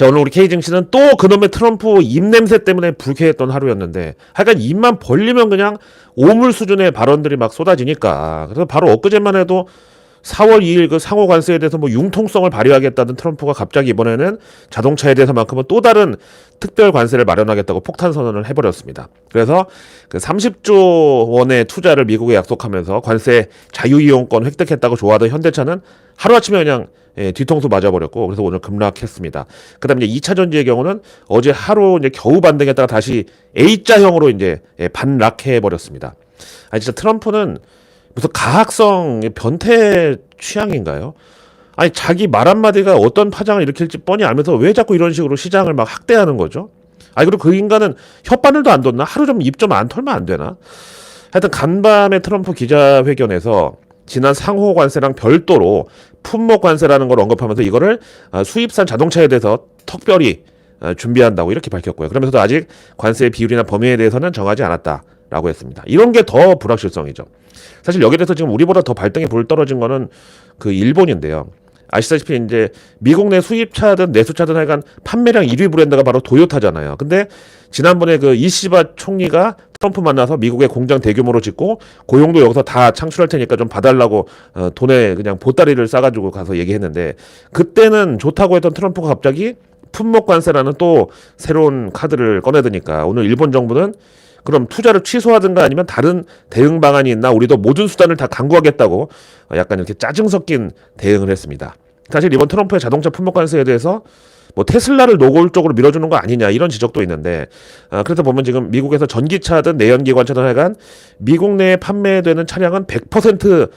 자, 오늘 우리 K증시는 또 그놈의 트럼프 입냄새 때문에 불쾌했던 하루였는데, 하여간 입만 벌리면 그냥 오물 수준의 발언들이 막 쏟아지니까. 그래서 바로 엊그제만 해도 4월 2일 그 상호 관세에 대해서 뭐 융통성을 발휘하겠다던 트럼프가 갑자기 이번에는 자동차에 대해서만큼은 또 다른 특별 관세를 마련하겠다고 폭탄 선언을 해버렸습니다. 그래서 그 30조 원의 투자를 미국에 약속하면서 관세 자유이용권 획득했다고 좋아하던 현대차는 하루아침에 그냥 뒤통수 맞아버렸고, 그래서 오늘 급락했습니다. 그 다음에 이제 2차 전지의 경우는 어제 하루 이제 겨우 반등했다가 다시 A자형으로 이제 반락해버렸습니다. 아, 진짜 트럼프는 무슨 가학성 변태 취향인가요? 아니, 자기 말 한마디가 어떤 파장을 일으킬지 뻔히 알면서 왜 자꾸 이런 식으로 시장을 막 학대하는 거죠? 아니, 그리고 그 인간은 혓바늘도 안 뒀나? 하루 좀 입 좀 안 털면 안 되나? 하여튼 간밤에 트럼프 기자회견에서 지난 상호 관세랑 별도로 품목 관세라는 걸 언급하면서 이거를 수입산 자동차에 대해서 특별히 준비한다고 이렇게 밝혔고요. 그러면서도 아직 관세의 비율이나 범위에 대해서는 정하지 않았다라고 했습니다. 이런 게 더 불확실성이죠. 사실 여기에 대해서 지금 우리보다 더 발등에 불 떨어진 거는 그 일본인데요. 아시다시피 이제 미국 내 수입차든 내수차든 하여간 판매량 1위 브랜드가 바로 도요타잖아요. 근데 지난번에 그 이시바 총리가 트럼프 만나서 미국에 공장 대규모로 짓고 고용도 여기서 다 창출할 테니까 좀 봐달라고 돈에 그냥 보따리를 싸가지고 가서 얘기했는데, 그때는 좋다고 했던 트럼프가 갑자기 품목 관세라는 또 새로운 카드를 꺼내드니까 오늘 일본 정부는 그럼 투자를 취소하든가 아니면 다른 대응 방안이 있나, 우리도 모든 수단을 다 강구하겠다고 약간 이렇게 짜증 섞인 대응을 했습니다. 사실 이번 트럼프의 자동차 품목 관세에 대해서 뭐 테슬라를 노골 쪽으로 밀어주는 거 아니냐 이런 지적도 있는데, 그래서 보면 지금 미국에서 전기차든 내연기관차든 하여간 미국 내에 판매되는 차량은 100%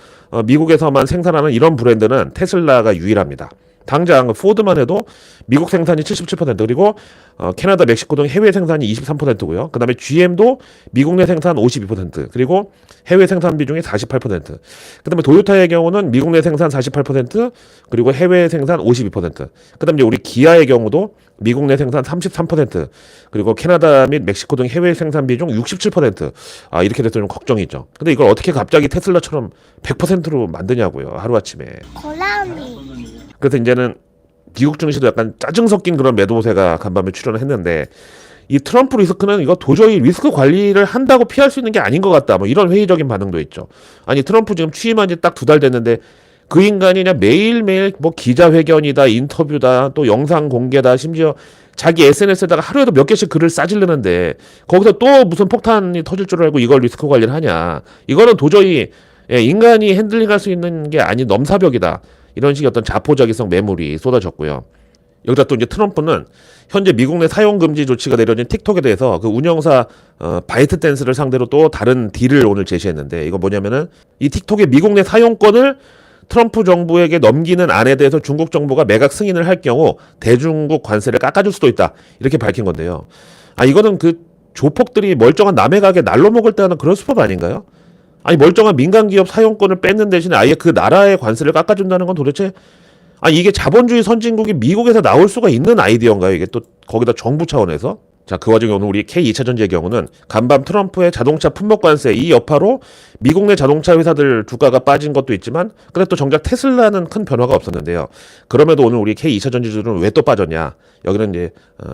미국에서만 생산하는 이런 브랜드는 테슬라가 유일합니다. 당장 포드만 해도 미국 생산이 77%, 그리고 캐나다, 멕시코 등 해외 생산이 23%고요. 그 다음에 GM도 미국 내 생산 52%, 그리고 해외 생산 비중이 48%. 그 다음에 도요타의 경우는 미국 내 생산 48%, 그리고 해외 생산 52%. 그 다음에 우리 기아의 경우도 미국 내 생산 33%, 그리고 캐나다 및 멕시코 등 해외 생산 비중 67%. 이렇게 돼서 좀 걱정이죠. 근데 이걸 어떻게 갑자기 테슬라처럼 100%로 만드냐고요, 하루아침에. 고라니. 그래서 이제는 미국 증시도 약간 짜증 섞인 그런 매도세가 간밤에 출현을 했는데, 이 트럼프 리스크는 이거 도저히 리스크 관리를 한다고 피할 수 있는 게 아닌 것 같다, 뭐 이런 회의적인 반응도 있죠. 아니, 트럼프 지금 취임한 지 딱 2달 됐는데 그 인간이 그냥 매일매일 뭐 기자회견이다, 인터뷰다, 또 영상 공개다, 심지어 자기 SNS에다가 하루에도 몇 개씩 글을 싸질르는데 거기서 또 무슨 폭탄이 터질 줄 알고 이걸 리스크 관리를 하냐. 이거는 도저히 인간이 핸들링할 수 있는 게 아닌 넘사벽이다. 이런 식의 어떤 자포자기성 매물이 쏟아졌고요. 여기다 또 이제 트럼프는 현재 미국 내 사용 금지 조치가 내려진 틱톡에 대해서 그 운영사 바이트댄스를 상대로 또 다른 딜을 오늘 제시했는데, 이거 뭐냐면은 이 틱톡의 미국 내 사용권을 트럼프 정부에게 넘기는 안에 대해서 중국 정부가 매각 승인을 할 경우 대중국 관세를 깎아줄 수도 있다, 이렇게 밝힌 건데요. 이거는 그 조폭들이 멀쩡한 남의 가게 날로 먹을 때 하는 그런 수법 아닌가요? 아니, 멀쩡한 민간 기업 사용권을 뺏는 대신에 아예 그 나라의 관세를 깎아준다는 건 도대체, 이게 자본주의 선진국이 미국에서 나올 수가 있는 아이디어인가요? 이게 또 거기다 정부 차원에서? 자, 그 와중에 오늘 우리 K2차전지의 경우는 간밤 트럼프의 자동차 품목 관세 이 여파로 미국 내 자동차 회사들 주가가 빠진 것도 있지만, 근데 또 정작 테슬라는 큰 변화가 없었는데요. 그럼에도 오늘 우리 K2차전지들은 왜 또 빠졌냐? 여기는 이제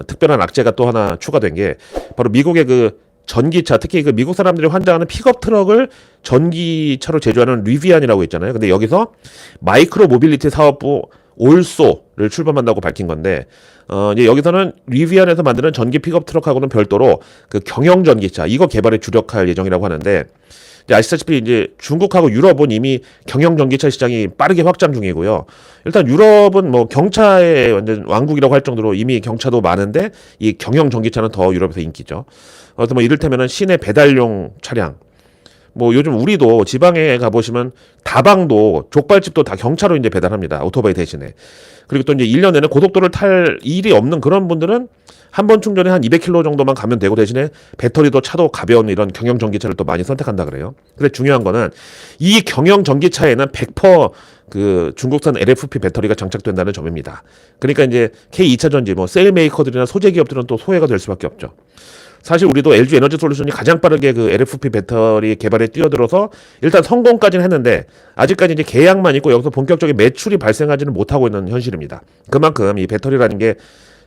특별한 악재가 또 하나 추가된 게 바로 미국의 그 전기차, 특히 그 미국 사람들이 환장하는 픽업 트럭을 전기차로 제조하는 리비안이라고 있잖아요. 근데 여기서 마이크로 모빌리티 사업부 올소를 출범한다고 밝힌 건데, 이제 여기서는 리비안에서 만드는 전기 픽업 트럭하고는 별도로 그 경영 전기차 이거 개발에 주력할 예정이라고 하는데, 이제 아시다시피 이제 중국하고 유럽은 이미 경영 전기차 시장이 빠르게 확장 중이고요. 일단 유럽은 뭐 경차의 완전 왕국이라고 할 정도로 이미 경차도 많은데 이 경영 전기차는 더 유럽에서 인기죠. 그래서 뭐 이를테면은 시내 배달용 차량, 뭐 요즘 우리도 지방에 가보시면 다방도 족발집도 다 경차로 이제 배달합니다, 오토바이 대신에. 그리고 또 이제 1년 내내 고속도로를 탈 일이 없는 그런 분들은 한 번 충전에 한 200km 정도만 가면 되고, 대신에 배터리도 차도 가벼운 이런 경영 전기차를 또 많이 선택한다 그래요. 근데 중요한 거는 이 경영 전기차에는 100%그 중국산 LFP 배터리가 장착된다는 점입니다. 그러니까 이제 K2차전지 뭐 셀 메이커들이나 소재 기업들은 또 소외가 될 수밖에 없죠. 사실 우리도 LG 에너지 솔루션이 가장 빠르게 그 LFP 배터리 개발에 뛰어들어서 일단 성공까지는 했는데 아직까지 이제 계약만 있고 여기서 본격적인 매출이 발생하지는 못하고 있는 현실입니다. 그만큼 이 배터리라는 게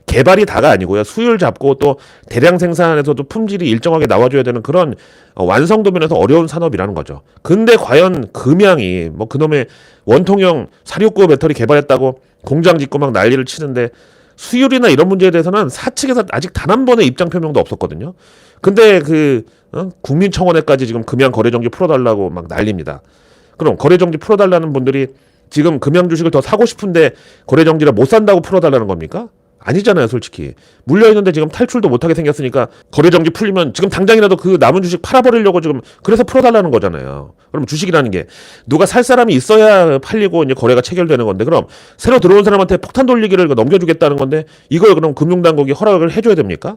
개발이 다가 아니고요. 수율 잡고 또 대량 생산에서도 품질이 일정하게 나와줘야 되는 그런 완성도 면에서 어려운 산업이라는 거죠. 근데 과연 금양이 뭐 그놈의 원통형 469 배터리 개발했다고 공장 짓고 막 난리를 치는데 수율이나 이런 문제에 대해서는 사측에서 아직 단 한 번의 입장 표명도 없었거든요. 근데 국민청원회까지 지금 금양 거래정지 풀어달라고 막 난립니다. 그럼 거래정지 풀어달라는 분들이 지금 금양 주식을 더 사고 싶은데 거래정지를 못 산다고 풀어달라는 겁니까? 아니잖아요, 솔직히. 물려있는데 지금 탈출도 못하게 생겼으니까 거래정지 풀리면 지금 당장이라도 그 남은 주식 팔아버리려고 지금 그래서 풀어달라는 거잖아요. 그럼 주식이라는 게 누가 살 사람이 있어야 팔리고 이제 거래가 체결되는 건데 그럼 새로 들어온 사람한테 폭탄 돌리기를 넘겨주겠다는 건데 이걸 그럼 금융당국이 허락을 해줘야 됩니까?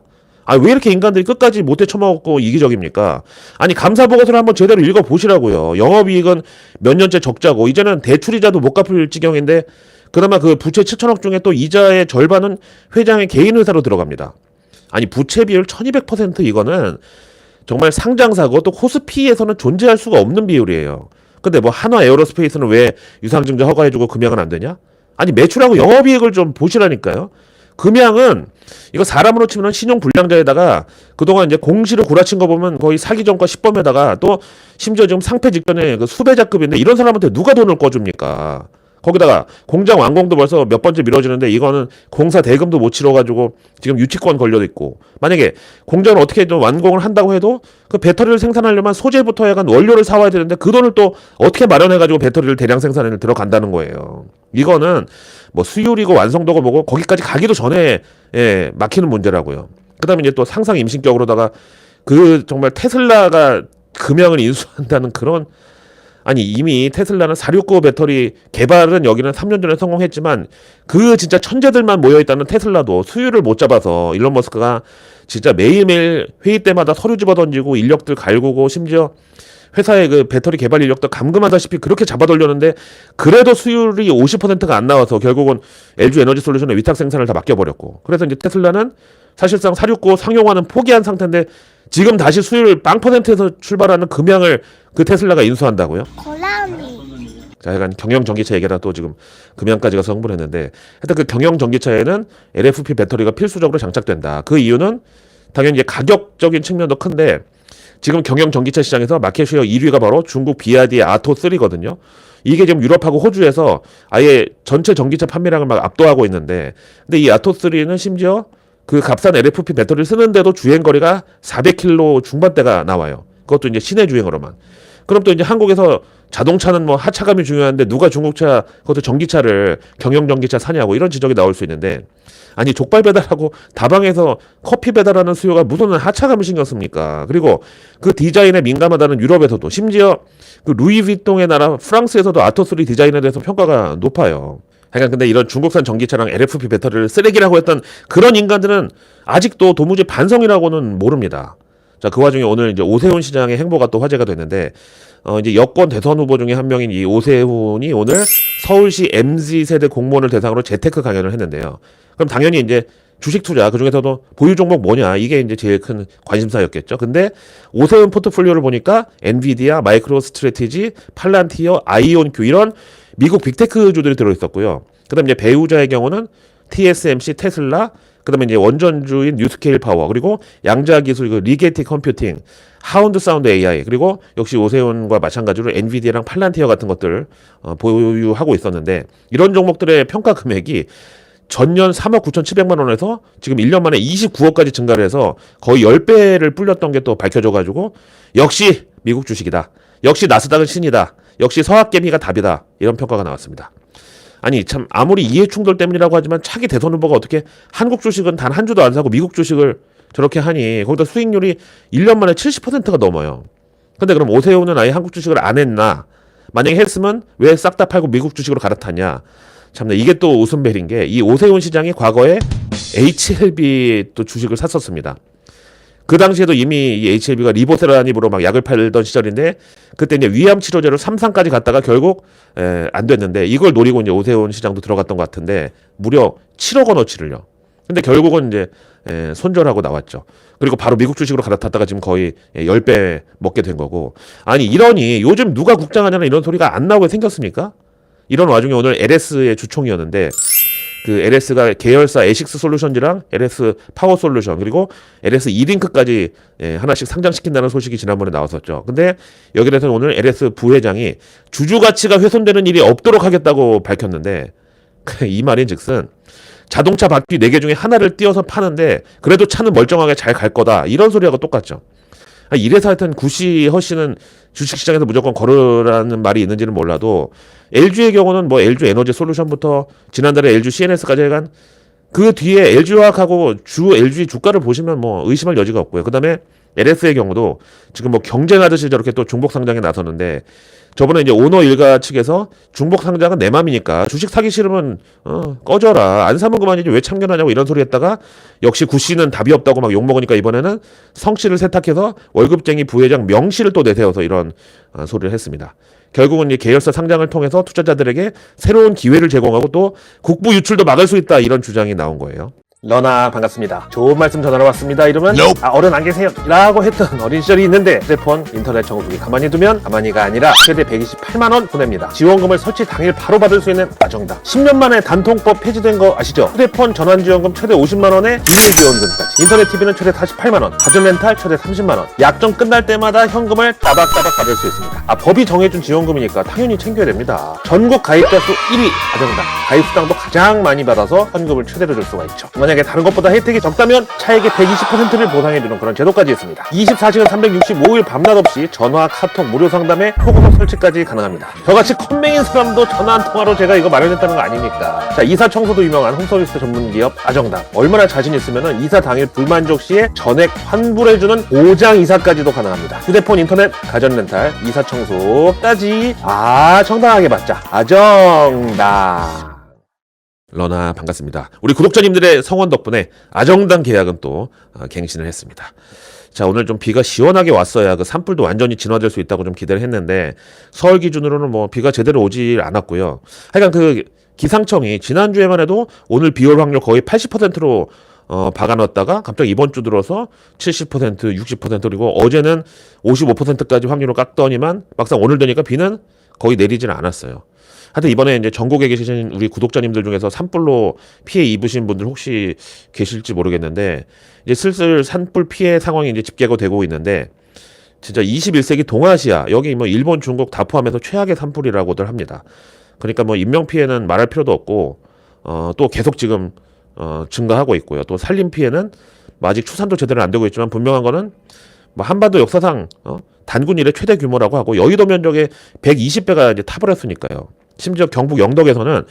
아, 왜 이렇게 인간들이 끝까지 못해 처먹고 이기적입니까? 아니, 감사보고서를 한번 제대로 읽어보시라고요. 영업이익은 몇 년째 적자고, 이제는 대출이자도 못 갚을 지경인데, 그나마 그 부채 7천억 중에 또 이자의 절반은 회장의 개인 회사로 들어갑니다. 아니, 부채 비율 1200% 이거는 정말 상장사고 또 코스피에서는 존재할 수가 없는 비율이에요. 근데 뭐 한화 에어로스페이스는 왜 유상증자 허가해주고 금양은 안 되냐? 아니, 매출하고 영업이익을 좀 보시라니까요. 금양은 이거 사람으로 치면 신용불량자에다가 그동안 이제 공시를 구라친 거 보면 거의 사기 전과 10범에다가 또 심지어 지금 상폐 직전에 그 수배자급인데 이런 사람한테 누가 돈을 꿔줍니까? 거기다가 공장 완공도 벌써 몇 번째 미뤄지는데 이거는 공사 대금도 못 치러가지고 지금 유치권 걸려도 있고, 만약에 공장을 어떻게 좀 완공을 한다고 해도 그 배터리를 생산하려면 소재부터 약간 원료를 사와야 되는데 그 돈을 또 어떻게 마련해가지고 배터리를 대량 생산에 들어간다는 거예요. 이거는 뭐 수율이고 완성도고 뭐고 거기까지 가기도 전에 막히는 문제라고요. 그 다음에 이제 또 상상 임신격으로다가 그 정말 테슬라가 금양을 인수한다는 그런, 아니 이미 테슬라는 469 배터리 개발은 여기는 3년 전에 성공했지만 그 진짜 천재들만 모여있다는 테슬라도 수율을 못 잡아서 일론 머스크가 진짜 매일매일 회의 때마다 서류 집어던지고 인력들 갈구고 심지어 회사의 그 배터리 개발 인력도 감금하다시피 그렇게 잡아돌렸는데 그래도 수율이 50%가 안 나와서 결국은 LG 에너지 솔루션에 위탁 생산을 다 맡겨버렸고, 그래서 이제 테슬라는 사실상 469 상용화는 포기한 상태인데 지금 다시 수율 0%에서 출발하는 금양을 그 테슬라가 인수한다고요? 고라니. 자, 약간 경영 전기차 얘기라 또 지금 금양까지 가서 흥분했는데, 하여튼 그 경영 전기차에는 LFP 배터리가 필수적으로 장착된다. 그 이유는 당연히 이제 가격적인 측면도 큰데 지금 경영 전기차 시장에서 마켓쉐어 1위가 바로 중국 비아디의 아토3거든요. 이게 지금 유럽하고 호주에서 아예 전체 전기차 판매량을 막 압도하고 있는데, 근데 이 아토3는 심지어 그 값싼 LFP 배터리를 쓰는데도 주행거리가 400km 중반대가 나와요. 그것도 이제 시내 주행으로만. 그럼 또 이제 한국에서 자동차는 뭐 하차감이 중요한데 누가 중국차, 그것도 전기차를 경영 전기차 사냐고 이런 지적이 나올 수 있는데, 아니 족발 배달하고 다방에서 커피 배달하는 수요가 무슨 하차감을 신경 씁니까? 그리고 그 디자인에 민감하다는 유럽에서도, 심지어 그 루이비통의 나라 프랑스에서도 아토3 디자인에 대해서 평가가 높아요. 하여간 근데 이런 중국산 전기차랑 LFP 배터리를 쓰레기라고 했던 그런 인간들은 아직도 도무지 반성이라고는 모릅니다. 자, 그 와중에 오늘 이제 오세훈 시장의 행보가 또 화제가 됐는데, 이제 여권 대선 후보 중에 한 명인 이 오세훈이 오늘 서울시 MZ세대 공무원을 대상으로 재테크 강연을 했는데요. 그럼 당연히 이제 주식 투자, 그 중에서도 보유 종목 뭐냐, 이게 이제 제일 큰 관심사였겠죠. 근데 오세훈 포트폴리오를 보니까 엔비디아, 마이크로 스트래티지, 팔란티어, 아이온큐 이런 미국 빅테크주들이 들어있었고요. 그 다음에 이제 배우자의 경우는 TSMC, 테슬라, 그 다음에 이제 원전주인 뉴스케일 파워, 그리고 양자 기술, 그 리게티 컴퓨팅, 하운드 사운드 AI, 그리고 역시 오세훈과 마찬가지로 엔비디아랑 팔란티어 같은 것들 보유하고 있었는데, 이런 종목들의 평가 금액이 전년 3억 9,700만 원에서 지금 1년 만에 29억까지 증가를 해서 거의 10배를 불렸던 게 또 밝혀져가지고, 역시 미국 주식이다, 역시 나스닥은 신이다, 역시 서학개미가 답이다, 이런 평가가 나왔습니다. 아니 참, 아무리 이해충돌 때문이라고 하지만 차기 대선 후보가 어떻게 한국 주식은 단 한 주도 안 사고 미국 주식을 저렇게 하니, 거기다 수익률이 1년 만에 70%가 넘어요. 근데 그럼 오세훈은 아예 한국 주식을 안 했나? 만약에 했으면 왜 싹 다 팔고 미국 주식으로 갈아탔냐? 참나, 이게 또 웃음벨인 게, 이 오세훈 시장이 과거에 HLB 또 주식을 샀었습니다. 그 당시에도 이미 이 HLB가 리보세라닙으로 막 약을 팔던 시절인데, 그때 이제 위암 치료제로 3상까지 갔다가 결국 안 됐는데, 이걸 노리고 이제 오세훈 시장도 들어갔던 것 같은데 무려 7억 원어치를요. 근데 결국은 이제 손절하고 나왔죠. 그리고 바로 미국 주식으로 갈아탔다가 지금 거의 10배 먹게 된 거고. 아니 이러니 요즘 누가 국장하냐는 이런 소리가 안 나오게 생겼습니까? 이런 와중에 오늘 LS의 주총이었는데, 그 LS가 계열사 에식스 솔루션즈랑 LS 파워 솔루션 그리고 LS 이링크까지 하나씩 상장시킨다는 소식이 지난번에 나왔었죠. 근데 여기에 대해서는 오늘 LS 부회장이 주주 가치가 훼손되는 일이 없도록 하겠다고 밝혔는데 이 말인즉슨 자동차 바퀴 4개 중에 하나를 띄어서 파는데 그래도 차는 멀쩡하게 잘 갈 거다 이런 소리하고 똑같죠. 이래서 하여튼 구시 허씨는 주식시장에서 무조건 걸으라는 말이 있는지는 몰라도 LG의 경우는 뭐 LG 에너지 솔루션부터 지난달에 LG CNS까지 해간 그 뒤에 LG화학하고 주 LG 주가를 보시면 뭐 의심할 여지가 없고요. 그 다음에 LS의 경우도 지금 뭐 경쟁하듯이 저렇게 또 중복 상장에 나서는데 저번에 이제 오너 일가 측에서 중복 상장은 내 맘이니까 주식 사기 싫으면 꺼져라 안 사면 그만이지 왜 참견하냐고 이런 소리 했다가 역시 구씨는 답이 없다고 막 욕먹으니까 이번에는 성씨를 세탁해서 월급쟁이 부회장 명씨를 또 내세워서 이런 소리를 했습니다. 결국은 이 계열사 상장을 통해서 투자자들에게 새로운 기회를 제공하고 또 국부 유출도 막을 수 있다 이런 주장이 나온 거예요. 러나 반갑습니다. 좋은 말씀 전하러 왔습니다. 이러면 어른 안 계세요 라고 했던 어린 시절이 있는데 휴대폰 인터넷 정수기 가만히 두면 가만히가 아니라 최대 128만원 보냅니다. 지원금을 설치 당일 바로 받을 수 있는 아정당. 10년 만에 단통법 폐지된 거 아시죠? 휴대폰 전환지원금 최대 50만원에 비밀지원금까지, 인터넷 TV는 최대 48만원, 가전렌탈 최대 30만원, 약정 끝날 때마다 현금을 따박따박 받을 수 있습니다. 법이 정해준 지원금이니까 당연히 챙겨야 됩니다. 전국 가입자 수 1위 아정당. 가입수당도 가장 많이 받아서 현금을 최대로 줄 수가 있죠. 만약에 다른 것보다 혜택이 적다면 차액의 120%를 보상해주는 그런 제도까지 있습니다. 24시간 365일 밤낮 없이 전화, 카톡, 무료 상담에 표고속 설치까지 가능합니다. 저같이 컴맹인 사람도 전화 한 통화로 제가 이거 마련했다는 거 아닙니까? 자, 이사 청소도 유명한 홈서비스 전문기업 아정당. 얼마나 자신 있으면 이사 당일 불만족 시에 전액 환불해주는 보장 이사까지도 가능합니다. 휴대폰, 인터넷, 가전렌탈, 이사 청소까지 정당하게 받자. 아정당. 러나 반갑습니다. 우리 구독자님들의 성원 덕분에 아정당 계약은 또 갱신을 했습니다. 자, 오늘 좀 비가 시원하게 왔어야 그 산불도 완전히 진화될 수 있다고 좀 기대를 했는데 서울 기준으로는 뭐 비가 제대로 오질 않았고요. 하여간 그 기상청이 지난주에만 해도 오늘 비 올 확률 거의 80%로 박아놨다가 갑자기 이번 주 들어서 70%, 60% 그리고 어제는 55%까지 확률을 깎더니만 막상 오늘 되니까 비는 거의 내리지는 않았어요. 하여튼 이번에 이제 전국에 계신 우리 구독자님들 중에서 산불로 피해 입으신 분들 혹시 계실지 모르겠는데 이제 슬슬 산불 피해 상황이 이제 집계가 되고 있는데 진짜 21세기 동아시아 여기 뭐 일본, 중국 다 포함해서 최악의 산불이라고들 합니다. 그러니까 뭐 인명 피해는 말할 필요도 없고 또 계속 지금 증가하고 있고요. 또 산림 피해는 뭐 아직 추산도 제대로 안 되고 있지만 분명한 거는 뭐 한반도 역사상 단군 이래 최대 규모라고 하고 여의도 면적의 120배가 이제 타버렸으니까요. 심지어 경북 영덕에서는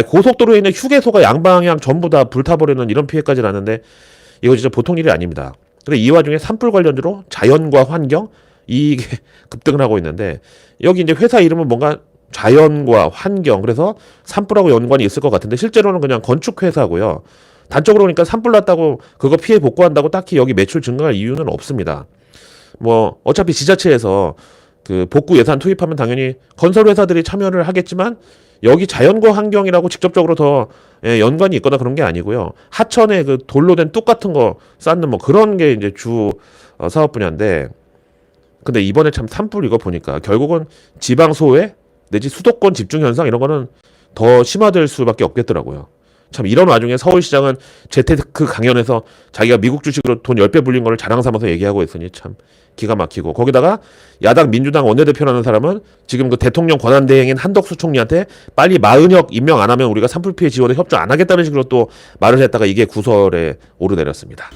고속도로에 있는 휴게소가 양방향 전부 다 불타버리는 이런 피해까지 났는데 이거 진짜 보통 일이 아닙니다. 근데 이 와중에 산불 관련주로 자연과 환경 이게 급등을 하고 있는데 여기 이제 회사 이름은 뭔가 자연과 환경 그래서 산불하고 연관이 있을 것 같은데 실제로는 그냥 건축회사고요. 단적으로 보니까 산불 났다고 그거 피해 복구한다고 딱히 여기 매출 증가할 이유는 없습니다. 뭐 어차피 지자체에서 그 복구 예산 투입하면 당연히 건설 회사들이 참여를 하겠지만 여기 자연과 환경이라고 직접적으로 더 연관이 있거나 그런 게 아니고요. 하천에 그 돌로 된 뚝 같은 거 쌓는 뭐 그런 게 이제 주 사업 분야인데 근데 이번에 참 산불 이거 보니까 결국은 지방 소외 내지 수도권 집중 현상 이런 거는 더 심화될 수밖에 없겠더라고요. 참 이런 와중에 서울시장은 재테크 강연에서 자기가 미국 주식으로 돈 10배 불린 거를 자랑 삼아서 얘기하고 있으니 참 기가 막히고 거기다가 야당 민주당 원내대표라는 사람은 지금 그 대통령 권한대행인 한덕수 총리한테 빨리 마은혁 임명 안 하면 우리가 산불 피해 지원에 협조 안 하겠다는 식으로 또 말을 했다가 이게 구설에 오르내렸습니다.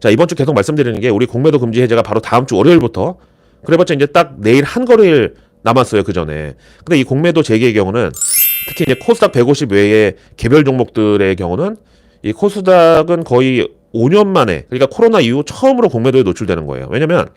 자, 이번 주 계속 말씀드리는 게 우리 공매도 금지 해제가 바로 다음 주 월요일부터 그래봤자 이제 딱 내일 한 거래일 남았어요. 그 전에. 근데 이 공매도 재개의 경우는 특히 이제 코스닥 150 외에 개별 종목들의 경우는 이 코스닥은 거의 5년 만에 그러니까 코로나 이후 처음으로 공매도에 노출되는 거예요. 왜냐면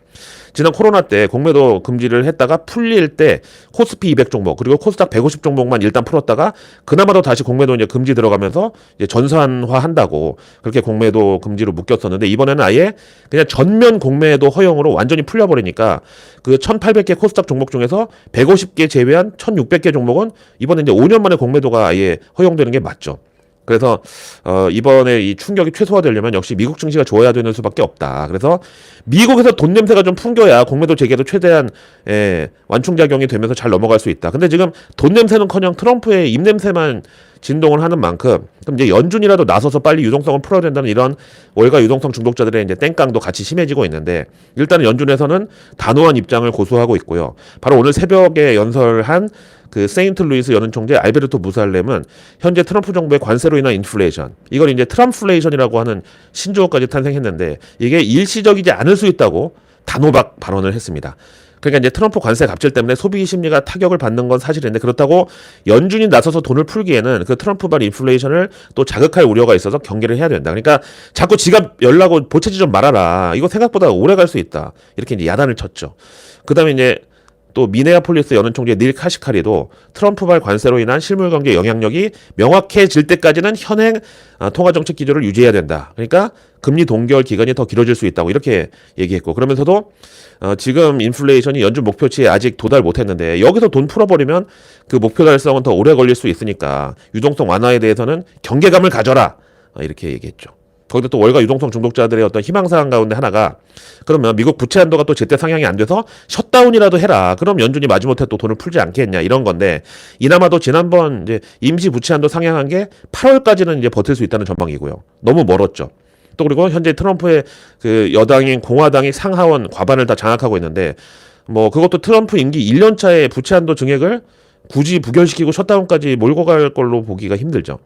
지난 코로나 때 공매도 금지를 했다가 풀릴 때 코스피 200 종목 그리고 코스닥 150 종목만 일단 풀었다가 그나마도 다시 공매도 이제 금지 들어가면서 이제 전산화 한다고 그렇게 공매도 금지로 묶였었는데 이번에는 아예 그냥 전면 공매도 허용으로 완전히 풀려버리니까 그 1800개 코스닥 종목 중에서 150개 제외한 1600개 종목은 이번에 이제 5년 만에 공매도가 아예 허용되는 게 맞죠. 그래서 이번에 이 충격이 최소화되려면 역시 미국 증시가 좋아야 되는 수밖에 없다. 그래서 미국에서 돈 냄새가 좀 풍겨야 공매도 재개도 최대한 완충작용이 되면서 잘 넘어갈 수 있다. 근데 지금 돈 냄새는커녕 트럼프의 입 냄새만 진동을 하는 만큼 그럼 이제 연준이라도 나서서 빨리 유동성을 풀어야 된다는 이런 월가 유동성 중독자들의 이제 땡깡도 같이 심해지고 있는데 일단은 연준에서는 단호한 입장을 고수하고 있고요. 바로 오늘 새벽에 연설한 그 세인트루이스 연은 총재 알베르토 무살렘은 현재 트럼프 정부의 관세로 인한 인플레이션, 이걸 이제 트럼플레이션이라고 하는 신조어까지 탄생했는데 이게 일시적이지 않을 수 있다고 단호박 발언을 했습니다. 그러니까 이제 트럼프 관세 갑질 때문에 소비 심리가 타격을 받는 건 사실인데 그렇다고 연준이 나서서 돈을 풀기에는 그 트럼프발 인플레이션을 또 자극할 우려가 있어서 경계를 해야 된다. 그러니까 자꾸 지갑 열라고 보채지 좀 말아라. 이거 생각보다 오래 갈 수 있다. 이렇게 이제 야단을 쳤죠. 그다음에 이제 또 미네아폴리스 연은 총재 닐 카시카리도 트럼프발 관세로 인한 실물 경제 영향력이 명확해질 때까지는 현행 통화정책 기조를 유지해야 된다. 그러니까 금리 동결 기간이 더 길어질 수 있다고 이렇게 얘기했고 그러면서도 지금 인플레이션이 연준 목표치에 아직 도달 못했는데 여기서 돈 풀어버리면 그 목표 달성은 더 오래 걸릴 수 있으니까 유동성 완화에 대해서는 경계감을 가져라. 이렇게 얘기했죠. 거기다 또 월가 유동성 중독자들의 어떤 희망사항 가운데 하나가 그러면 미국 부채 한도가 또 제때 상향이 안 돼서 셧다운이라도 해라. 그럼 연준이 마지못해 또 돈을 풀지 않겠냐 이런 건데 이나마도 지난번 이제 임시 부채 한도 상향한 게 8월까지는 이제 버틸 수 있다는 전망이고요. 너무 멀었죠. 또 그리고 현재 트럼프의 그 여당인 공화당이 상하원 과반을 다 장악하고 있는데 뭐 그것도 트럼프 임기 1년 차에 부채 한도 증액을 굳이 부결시키고 셧다운까지 몰고 갈 걸로 보기가 힘들죠.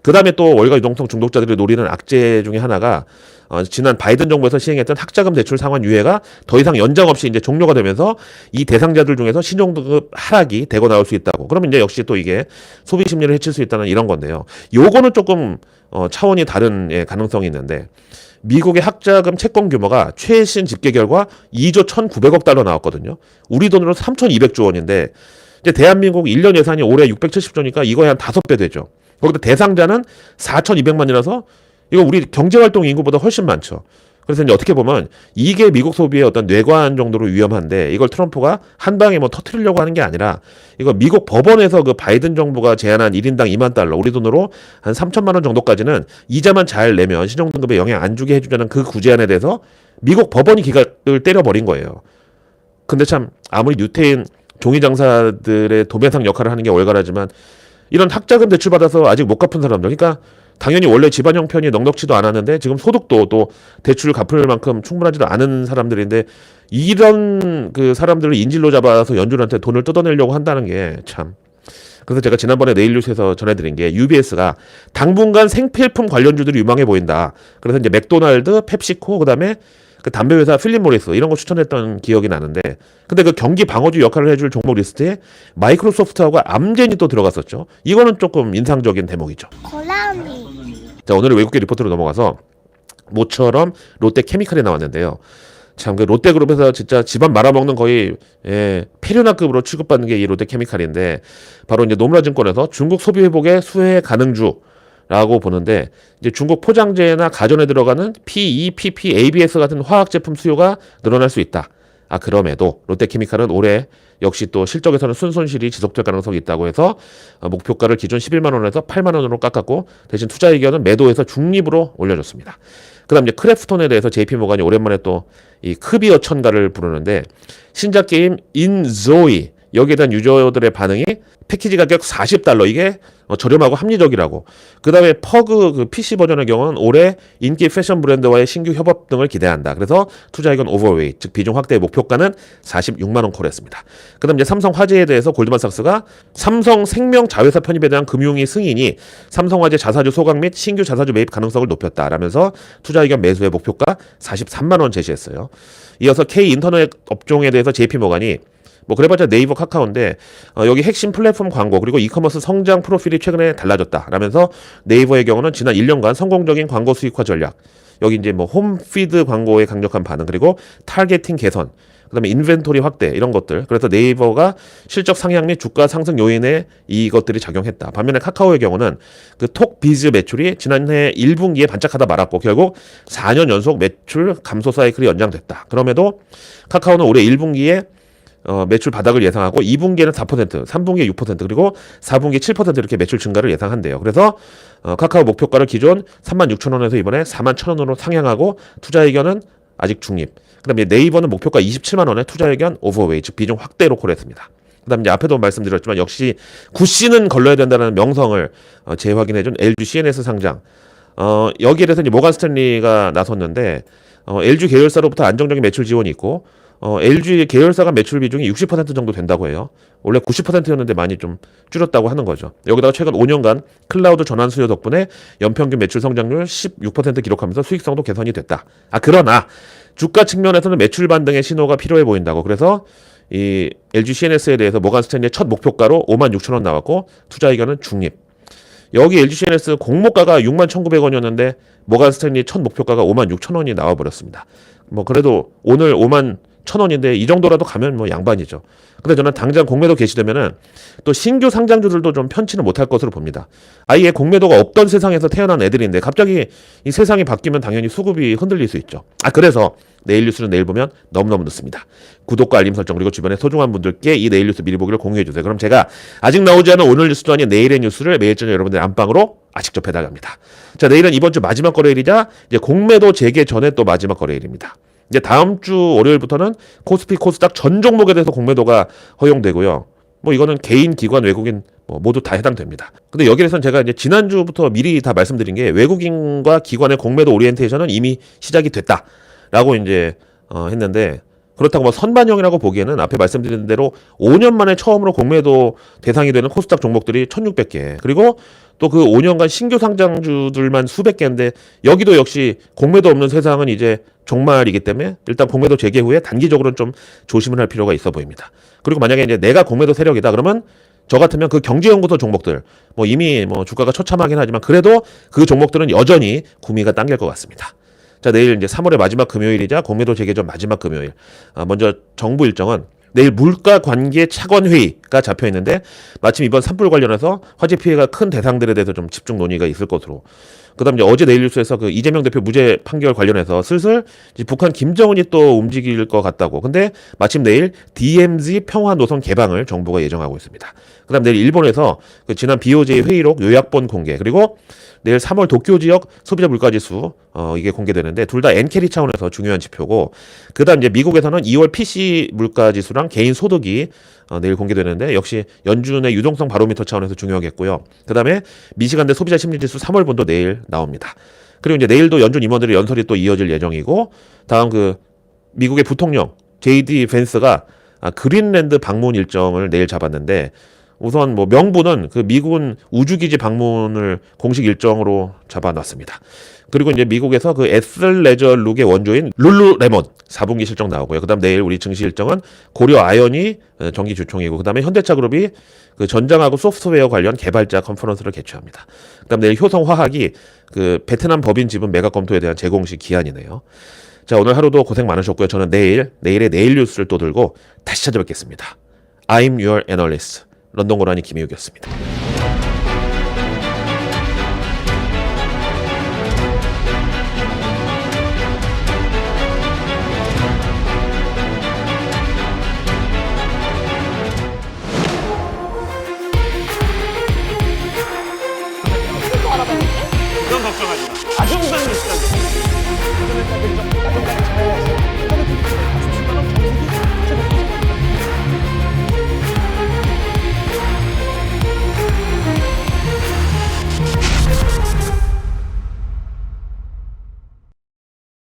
그 다음에 또 월가 유동성 중독자들이 노리는 악재 중에 하나가 지난 바이든 정부에서 시행했던 학자금 대출 상환 유예가 더 이상 연장 없이 이제 종료가 되면서 이 대상자들 중에서 신용등급 하락이 되고 나올 수 있다고. 그러면 이제 역시 또 이게 소비 심리를 해칠 수 있다는 이런 건데요. 요거는 조금 차원이 다른 가능성이 있는데 미국의 학자금 채권 규모가 최신 집계 결과 2조 1,900억 달러 나왔거든요. 우리 돈으로 3,200조 원인데 이제 대한민국 1년 예산이 올해 670조니까 이거에 한 5배 되죠. 거기다 대상자는 4,200만이라서 이거 우리 경제활동 인구보다 훨씬 많죠. 그래서 이제 어떻게 보면 이게 미국 소비의 어떤 뇌관 정도로 위험한데 이걸 트럼프가 한 방에 뭐 터트리려고 하는 게 아니라 이거 미국 법원에서 그 바이든 정부가 제안한 1인당 2만 달러 우리 돈으로 한 3천만 원 정도까지는 이자만 잘 내면 신용등급에 영향 안 주게 해주자는 그 구제안에 대해서 미국 법원이 기각을 때려버린 거예요. 근데 참 아무리 유태인 종이장사들의 도매상 역할을 하는 게 월가라지만 이런 학자금 대출받아서 아직 못 갚은 사람들 그러니까 당연히 원래 집안 형편이 넉넉지도 않았는데 지금 소득도 또 대출을 갚을 만큼 충분하지도 않은 사람들인데 이런 그 사람들을 인질로 잡아서 연준한테 돈을 뜯어내려고 한다는 게 참. 그래서 제가 지난번에 네일뉴스에서 전해드린 게 UBS가 당분간 생필품 관련주들이 유망해 보인다. 그래서 이제 맥도날드, 펩시코 그다음에 그 담배 회사 필립 모리스 이런 거 추천했던 기억이 나는데 근데 그 경기 방어주 역할을 해줄 종목 리스트에 마이크로소프트하고 암젠이 또 들어갔었죠. 이거는 조금 인상적인 대목이죠. 고라니. 자, 오늘의 외국계 리포트로 넘어가서 모처럼 롯데 케미칼이 나왔는데요. 참 그 롯데그룹에서 진짜 집안 말아먹는 거의 페류나급으로 취급받는 게 이 롯데 케미칼인데 바로 이제 노무라증권에서 중국 소비 회복의 수혜 가능주 라고 보는데 이제 중국 포장재나 가전에 들어가는 PE, PP, ABS 같은 화학 제품 수요가 늘어날 수 있다. 그럼에도 롯데케미칼은 올해 역시 또 실적에서는 순손실이 지속될 가능성이 있다고 해서 목표가를 기존 11만 원에서 8만 원으로 깎았고 대신 투자 의견은 매도해서 중립으로 올려줬습니다. 그다음 이제 크래프톤에 대해서 JP모간이 오랜만에 또 이 크비어 천가를 부르는데 신작 게임 인조이 여기에 대한 유저들의 반응이 패키지 가격 $40 이게 저렴하고 합리적이라고. 그 다음에 퍼그 그 PC 버전의 경우는 올해 인기 패션 브랜드와의 신규 협업 등을 기대한다. 그래서 투자 의견 오버웨이, 즉 비중 확대의 목표가는 46만 원 콜했습니다. 그 다음 이제 삼성 화재에 대해서 골드만삭스가 삼성생명 자회사 편입에 대한 금융위 승인이 삼성화재 자사주 소각 및 신규 자사주 매입 가능성을 높였다라면서 투자 의견 매수의 목표가 43만 원 제시했어요. 이어서 K인터넷 업종에 대해서 JP모간이 뭐 그래봤자 네이버 카카오인데 여기 핵심 플랫폼 광고 그리고 이커머스 성장 프로필이 최근에 달라졌다 라면서 네이버의 경우는 지난 1년간 성공적인 광고 수익화 전략 여기 이제 뭐 홈피드 광고의 강력한 반응 그리고 타겟팅 개선 그다음에 인벤토리 확대 이런 것들 그래서 네이버가 실적 상향 및 주가 상승 요인에 이것들이 작용했다. 반면에 카카오의 경우는 그 톡비즈 매출이 지난해 1분기에 반짝하다 말았고 결국 4년 연속 매출 감소 사이클이 연장됐다. 그럼에도 카카오는 올해 1분기에 매출 바닥을 예상하고 2분기에는 4%, 3분기에 6%, 그리고 4분기에 7% 이렇게 매출 증가를 예상한대요. 그래서 카카오 목표가를 기존 36,000원에서 이번에 41,000원으로 상향하고 투자 의견은 아직 중립. 그다음에 네이버는 목표가 27만 원에 투자 의견 오버웨이, 즉 비중 확대로 콜했습니다. 그다음 이제 앞에도 말씀드렸지만 역시 구씨는 걸러야 된다는 명성을 재확인해준 LG CNS 상장. 여기에 대해서 이제 모건 스탠리가 나섰는데 LG 계열사로부터 안정적인 매출 지원이 있고 LG 계열사가 매출 비중이 60% 정도 된다고 해요. 원래 90%였는데 많이 좀 줄였다고 하는 거죠. 여기다가 최근 5년간 클라우드 전환 수요 덕분에 연평균 매출 성장률 16% 기록하면서 수익성도 개선이 됐다. 그러나 주가 측면에서는 매출 반등의 신호가 필요해 보인다고. 그래서 이 LG CNS에 대해서 모건 스탠리의 첫 목표가로 56,000원 나왔고 투자 의견은 중립. 여기 LG CNS 공모가가 61,900원이었는데 모건 스탠리 첫 목표가가 56,000원이 나와버렸습니다. 뭐 그래도 오늘 51,000원인데 이 정도라도 가면 뭐 양반이죠. 근데 저는 당장 공매도 개시되면은 또 신규 상장주들도 좀 편치는 못할 것으로 봅니다. 아예 공매도가 없던 세상에서 태어난 애들인데 갑자기 이 세상이 바뀌면 당연히 수급이 흔들릴 수 있죠. 그래서 내일 뉴스는 내일 보면 너무너무 늦습니다. 구독과 알림 설정 그리고 주변에 소중한 분들께 이 내일 뉴스 미리 보기를 공유해주세요. 그럼 제가 아직 나오지 않은 오늘 뉴스도 아닌 내일의 뉴스를 매일 저녁 여러분들 안방으로 직접 배달합니다. 자, 내일은 이번 주 마지막 거래일이자 이제 공매도 재개 전에 또 마지막 거래일입니다. 이제 다음 주 월요일부터는 코스피 코스닥 전 종목에 대해서 공매도가 허용되고요. 뭐 이거는 개인, 기관, 외국인 모두 다 해당됩니다. 근데 여기에선 제가 이제 지난주부터 미리 다 말씀드린 게 외국인과 기관의 공매도 오리엔테이션은 이미 시작이 됐다라고 이제 했는데 그렇다고 뭐 선반영이라고 보기에는 앞에 말씀드린 대로 5년 만에 처음으로 공매도 대상이 되는 코스닥 종목들이 1,600개. 그리고 또 그 5년간 신규 상장주들만 수백 개인데 여기도 역시 공매도 없는 세상은 이제 종말이기 때문에 일단 공매도 재개 후에 단기적으로는 좀 조심을 할 필요가 있어 보입니다. 그리고 만약에 이제 내가 공매도 세력이다 그러면 저 같으면 그 경제연구소 종목들 이미 주가가 처참하긴 하지만 그래도 그 종목들은 여전히 구미가 당길 것 같습니다. 자, 내일 이제 3월의 마지막 금요일이자 공매도 재개 전 마지막 금요일. 먼저 정부 일정은 내일 물가 관계 차관 회의가 잡혀 있는데 마침 이번 산불 관련해서 화재 피해가 큰 대상들에 대해서 좀 집중 논의가 있을 것으로. 그다음 이제 어제 내일 뉴스에서 그 이재명 대표 무죄 판결 관련해서 슬슬 이제 북한 김정은이 또 움직일 것 같다고. 근데 마침 내일 DMZ 평화 노선 개방을 정부가 예정하고 있습니다. 그다음 내일 일본에서 그 지난 BOJ 회의록 요약본 공개 그리고 내일 3월 도쿄 지역 소비자 물가지수 이게 공개되는데 둘 다 엔캐리 차원에서 중요한 지표고 그다음 이제 미국에서는 2월 PC 물가지수랑 개인 소득이 내일 공개되는데 역시 연준의 유동성 바로미터 차원에서 중요하겠고요. 그다음에 미시간대 소비자 심리지수 3월 본도 내일 나옵니다. 그리고 이제 내일도 연준 임원들의 연설이 또 이어질 예정이고 다음 그 미국의 부통령 JD 벤스가 그린랜드 방문 일정을 내일 잡았는데 우선 명분은 그 미군 우주기지 방문을 공식 일정으로 잡아놨습니다. 그리고 이제 미국에서 그 에슬레저 룩의 원조인 룰루레몬 4분기 실적 나오고요. 그다음 내일 우리 증시 일정은 고려 아연이 정기 주총이고 그다음에 현대차 그룹이 그 전장하고 소프트웨어 관련 개발자 컨퍼런스를 개최합니다. 그다음 내일 효성화학이 그 베트남 법인 지분 매각 검토에 대한 재공식 기한이네요. 자, 오늘 하루도 고생 많으셨고요. 저는 내일의 내일 뉴스를 또 들고 다시 찾아뵙겠습니다. I'm your analyst. 런던 고라니 김희욱이었습니다.